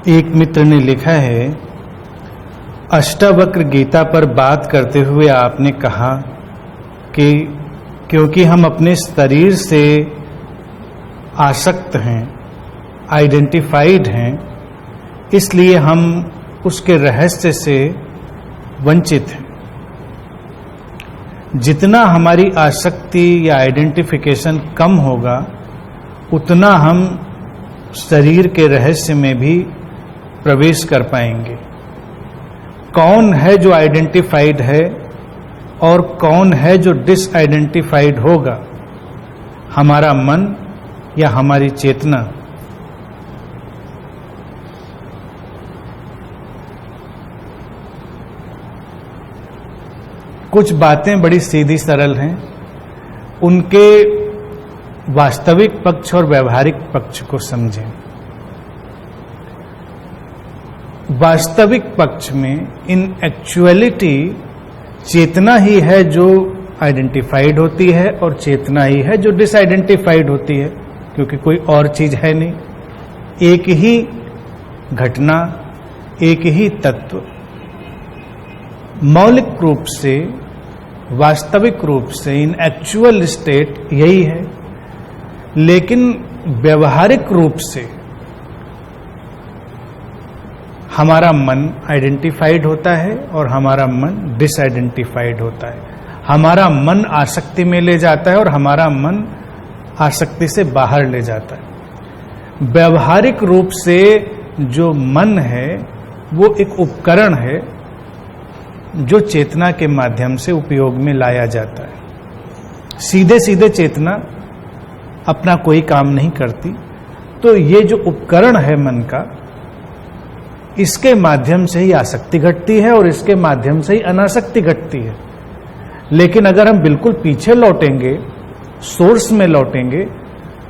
एक मित्र ने लिखा है, अष्टावक्र गीता पर बात करते हुए आपने कहा कि क्योंकि हम अपने शरीर से आसक्त हैं, आइडेंटिफाइड हैं, इसलिए हम उसके रहस्य से वंचित हैं। जितना हमारी आसक्ति या आइडेंटिफिकेशन कम होगा, उतना हम शरीर के रहस्य में भी प्रवेश कर पाएंगे। कौन है जो आइडेंटिफाइड है और कौन है जो डिसआइडेंटिफाइड होगा? हमारा मन या हमारी चेतना? कुछ बातें बड़ी सीधी सरल हैं, उनके वास्तविक पक्ष और व्यवहारिक पक्ष को समझें। वास्तविक पक्ष में इन एक्चुअलिटी चेतना ही है जो आइडेंटिफाइड होती है और चेतना ही है जो डिसआइडेंटिफाइड होती है, क्योंकि कोई और चीज है नहीं। एक ही घटना, एक ही तत्व मौलिक रूप से, वास्तविक रूप से, इन एक्चुअल स्टेट यही है। लेकिन व्यवहारिक रूप से हमारा मन आइडेंटिफाइड होता है और हमारा मन डिसआइडेंटिफाइड होता है। हमारा मन आसक्ति में ले जाता है और हमारा मन आसक्ति से बाहर ले जाता है। व्यवहारिक रूप से जो मन है वो एक उपकरण है जो चेतना के माध्यम से उपयोग में लाया जाता है। सीधे सीधे चेतना अपना कोई काम नहीं करती, तो ये जो उपकरण है मन का, इसके माध्यम से ही आसक्ति घटती है और इसके माध्यम से ही अनासक्ति घटती है। लेकिन अगर हम बिल्कुल पीछे लौटेंगे, सोर्स में लौटेंगे,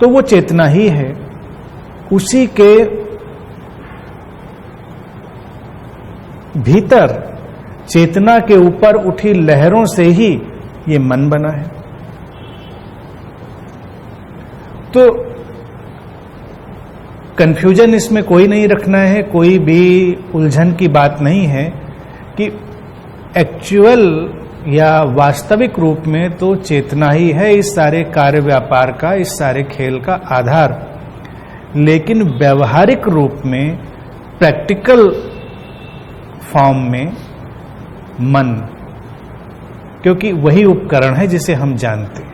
तो वो चेतना ही है। उसी के भीतर चेतना के ऊपर उठी लहरों से ही ये मन बना है। तो कंफ्यूजन इसमें कोई नहीं रखना है, कोई भी उलझन की बात नहीं है कि एक्चुअल या वास्तविक रूप में तो चेतना ही है इस सारे कार्य व्यापार का, इस सारे खेल का आधार। लेकिन व्यवहारिक रूप में, प्रैक्टिकल फॉर्म में मन, क्योंकि वही उपकरण है जिसे हम जानते हैं।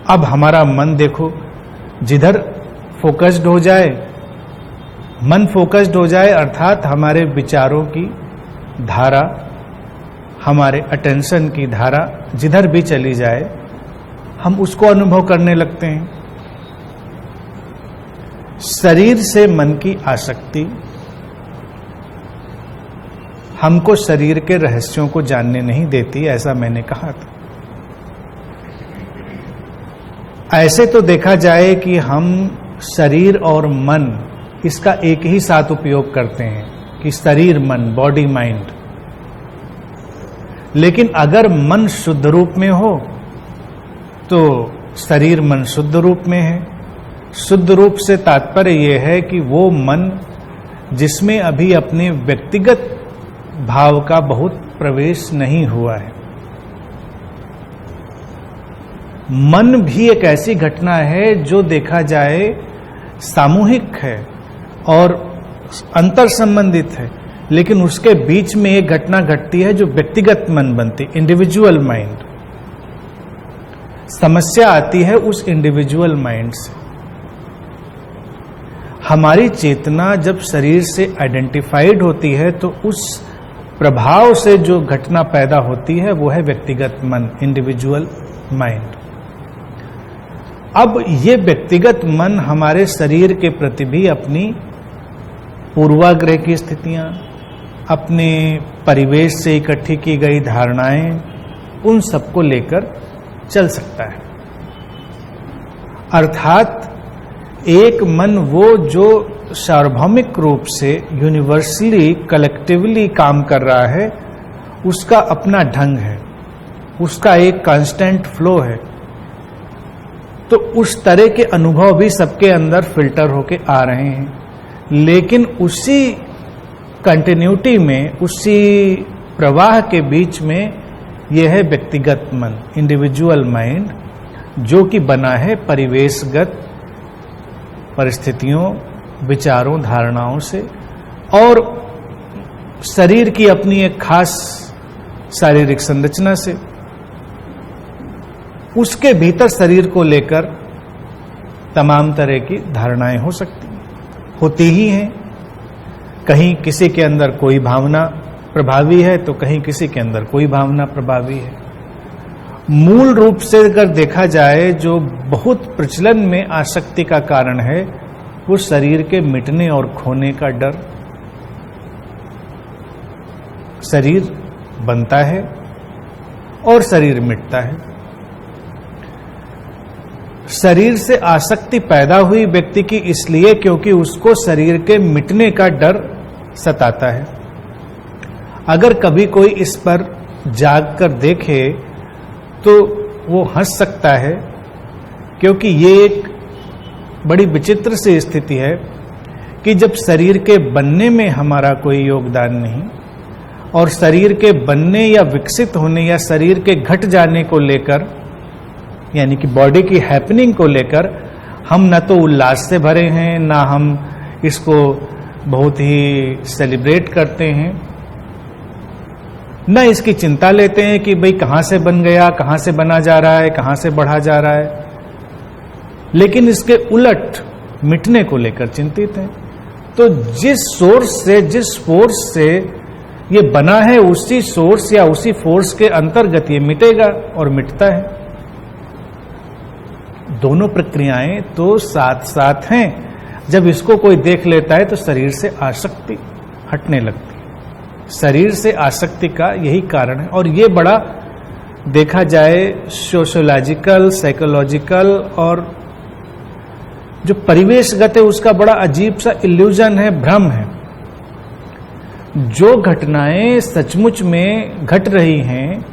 अब हमारा मन देखो, जिधर फोकस्ड हो जाए, मन फोकस्ड हो जाए, अर्थात हमारे विचारों की धारा, हमारे अटेंशन की धारा जिधर भी चली जाए, हम उसको अनुभव करने लगते हैं। शरीर से मन की आसक्ति हमको शरीर के रहस्यों को जानने नहीं देती, ऐसा मैंने कहा था। ऐसे तो देखा जाए कि हम शरीर और मन, इसका एक ही साथ उपयोग करते हैं कि शरीर मन, बॉडी माइंड। लेकिन अगर मन शुद्ध रूप में हो तो शरीर मन शुद्ध रूप में है। शुद्ध रूप से तात्पर्य यह है कि वो मन जिसमें अभी अपने व्यक्तिगत भाव का बहुत प्रवेश नहीं हुआ है। मन भी एक ऐसी घटना है जो देखा जाए सामूहिक है और अंतर संबंधित है, लेकिन उसके बीच में एक घटना घटती है जो व्यक्तिगत मन बनती, इंडिविजुअल माइंड। समस्या आती है उस इंडिविजुअल माइंड से। हमारी चेतना जब शरीर से आइडेंटिफाइड होती है तो उस प्रभाव से जो घटना पैदा होती है वो है व्यक्तिगत मन, इंडिविजुअल माइंड। अब ये व्यक्तिगत मन हमारे शरीर के प्रति भी अपनी पूर्वाग्रह की स्थितियां, अपने परिवेश से इकट्ठी की गई धारणाएं, उन सबको लेकर चल सकता है। अर्थात एक मन वो जो सार्वभौमिक रूप से, यूनिवर्सली, कलेक्टिवली काम कर रहा है, उसका अपना ढंग है, उसका एक कांस्टेंट फ्लो है। तो उस तरह के अनुभव भी सबके अंदर फिल्टर होके आ रहे हैं। लेकिन उसी कंटिन्यूटी में, उसी प्रवाह के बीच में यह है व्यक्तिगत मन, इंडिविजुअल माइंड, जो कि बना है परिवेशगत परिस्थितियों, विचारों, धारणाओं से, और शरीर की अपनी एक खास शारीरिक संरचना से। उसके भीतर शरीर को लेकर तमाम तरह की धारणाएं हो सकती हैं, होती ही हैं। कहीं किसी के अंदर कोई भावना प्रभावी है तो कहीं किसी के अंदर कोई भावना प्रभावी है। मूल रूप से अगर देखा जाए, जो बहुत प्रचलन में आसक्ति का कारण है वो शरीर के मिटने और खोने का डर। शरीर बनता है और शरीर मिटता है। शरीर से आसक्ति पैदा हुई व्यक्ति की इसलिए क्योंकि उसको शरीर के मिटने का डर सताता है। अगर कभी कोई इस पर जाग कर देखे तो वो हंस सकता है, क्योंकि ये एक बड़ी विचित्र सी स्थिति है कि जब शरीर के बनने में हमारा कोई योगदान नहीं, और शरीर के बनने या विकसित होने या शरीर के घट जाने को लेकर, यानी कि बॉडी की हैपनिंग को लेकर हम न तो उल्लास से भरे हैं, ना हम इसको बहुत ही सेलिब्रेट करते हैं, न इसकी चिंता लेते हैं कि भाई कहां से बन गया, कहां से बना जा रहा है, कहां से बढ़ा जा रहा है, लेकिन इसके उलट मिटने को लेकर चिंतित हैं। तो जिस सोर्स से, जिस फोर्स से ये बना है, उसी सोर्स या उसी फोर्स के अंतर्गत ये मिटेगा और मिटता है। दोनों प्रक्रियाएं तो साथ साथ हैं। जब इसको कोई देख लेता है तो शरीर से आसक्ति हटने लगती है। शरीर से आसक्ति का यही कारण है, और ये बड़ा देखा जाए सोशियोलॉजिकल, साइकोलॉजिकल और जो परिवेशगत है उसका बड़ा अजीब सा इल्यूजन है, भ्रम है। जो घटनाएं सचमुच में घट रही हैं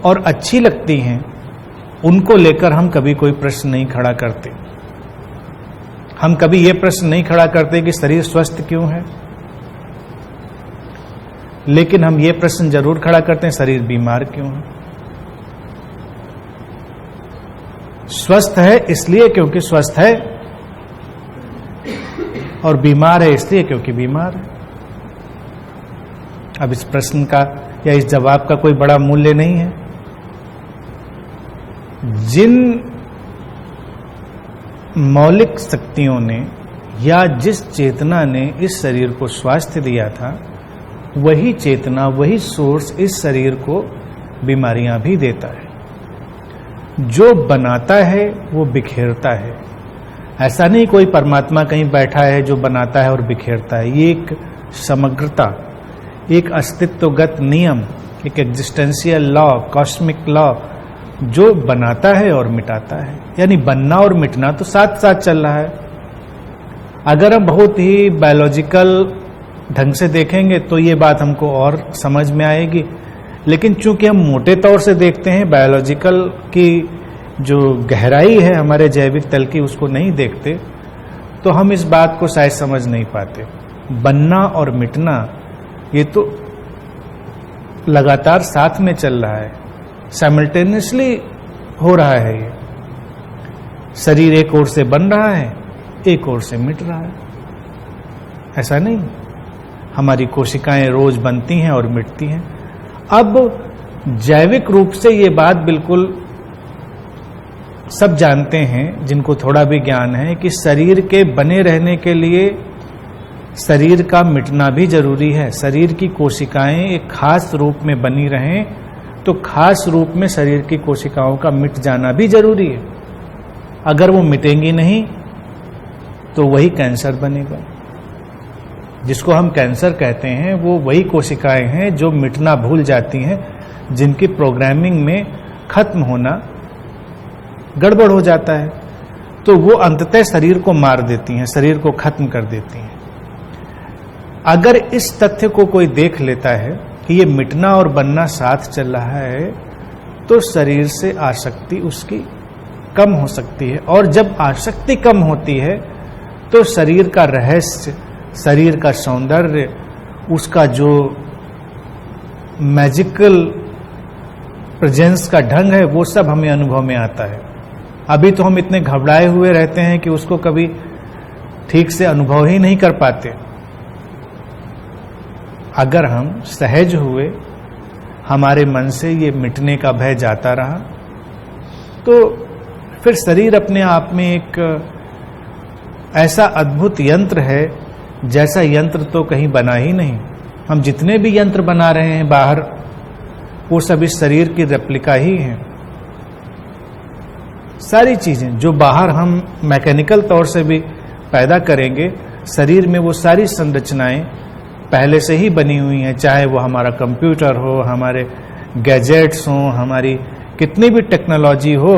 और अच्छी लगती हैं, उनको लेकर हम कभी कोई प्रश्न नहीं खड़ा करते। हम कभी ये प्रश्न नहीं खड़ा करते कि शरीर स्वस्थ क्यों है, लेकिन हम ये प्रश्न जरूर खड़ा करते हैं शरीर बीमार क्यों है। स्वस्थ है इसलिए क्योंकि स्वस्थ है, और बीमार है इसलिए क्योंकि बीमार है। अब इस प्रश्न का या इस जवाब का कोई बड़ा मूल्य नहीं है। जिन मौलिक शक्तियों ने या जिस चेतना ने इस शरीर को स्वास्थ्य दिया था, वही चेतना, वही सोर्स इस शरीर को बीमारियां भी देता है। जो बनाता है वो बिखेरता है। ऐसा नहीं कोई परमात्मा कहीं बैठा है जो बनाता है और बिखेरता है। ये एक समग्रता, एक अस्तित्वगत नियम, एक एग्जिस्टेंशियल लॉ, कॉस्मिक लॉ, जो बनाता है और मिटाता है। यानी बनना और मिटना तो साथ साथ चल रहा है। अगर हम बहुत ही बायोलॉजिकल ढंग से देखेंगे तो ये बात हमको और समझ में आएगी, लेकिन चूंकि हम मोटे तौर से देखते हैं, बायोलॉजिकल की जो गहराई है हमारे जैविक तल की उसको नहीं देखते, तो हम इस बात को शायद समझ नहीं पाते। बनना और मिटना ये तो लगातार साथ में चल रहा है, साइमल्टेनियसली हो रहा है। ये शरीर एक ओर से बन रहा है, एक ओर से मिट रहा है। ऐसा नहीं, हमारी कोशिकाएं रोज बनती हैं और मिटती हैं। अब जैविक रूप से ये बात बिल्कुल सब जानते हैं, जिनको थोड़ा भी ज्ञान है, कि शरीर के बने रहने के लिए शरीर का मिटना भी जरूरी है। शरीर की कोशिकाएं एक खास रूप में बनी रहें तो खास रूप में शरीर की कोशिकाओं का मिट जाना भी जरूरी है। अगर वो मिटेंगी नहीं तो वही कैंसर बनेगा। जिसको हम कैंसर कहते हैं वो वही कोशिकाएं हैं जो मिटना भूल जाती हैं, जिनकी प्रोग्रामिंग में खत्म होना गड़बड़ हो जाता है, तो वो अंततः शरीर को मार देती हैं, शरीर को खत्म कर देती हैं। अगर इस तथ्य को कोई देख लेता है कि ये मिटना और बनना साथ चल रहा है, तो शरीर से आसक्ति उसकी कम हो सकती है। और जब आसक्ति कम होती है तो शरीर का रहस्य, शरीर का सौंदर्य, उसका जो मैजिकल प्रेजेंस का ढंग है, वो सब हमें अनुभव में आता है। अभी तो हम इतने घबराए हुए रहते हैं कि उसको कभी ठीक से अनुभव ही नहीं कर पाते। अगर हम सहज हुए, हमारे मन से ये मिटने का भय जाता रहा, तो फिर शरीर अपने आप में एक ऐसा अद्भुत यंत्र है, जैसा यंत्र तो कहीं बना ही नहीं। हम जितने भी यंत्र बना रहे हैं बाहर, वो सब इस शरीर की रेप्लिका ही हैं। सारी चीजें जो बाहर हम मैकेनिकल तौर से भी पैदा करेंगे, शरीर में वो सारी संरचनाएं पहले से ही बनी हुई हैं। चाहे वो हमारा कंप्यूटर हो, हमारे गैजेट्स हों, हमारी कितनी भी टेक्नोलॉजी हो,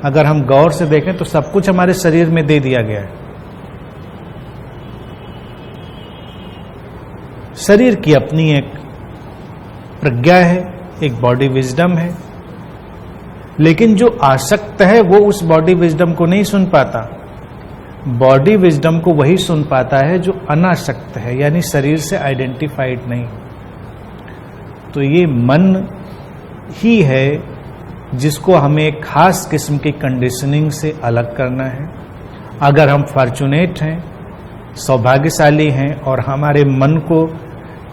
अगर हम गौर से देखें तो सब कुछ हमारे शरीर में दे दिया गया है। शरीर की अपनी एक प्रज्ञा है, एक बॉडी विजडम है, लेकिन जो आसक्त है वो उस बॉडी विजडम को नहीं सुन पाता। बॉडी विजडम को वही सुन पाता है जो अनासक्त है, यानी शरीर से आइडेंटिफाइड नहीं। तो ये मन ही है जिसको हमें एक खास किस्म की कंडीशनिंग से अलग करना है। अगर हम फॉर्चुनेट हैं, सौभाग्यशाली हैं और हमारे मन को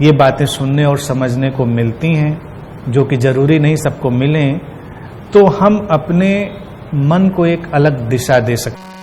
ये बातें सुनने और समझने को मिलती हैं, जो कि जरूरी नहीं सबको मिलें, तो हम अपने मन को एक अलग दिशा दे सकते हैं।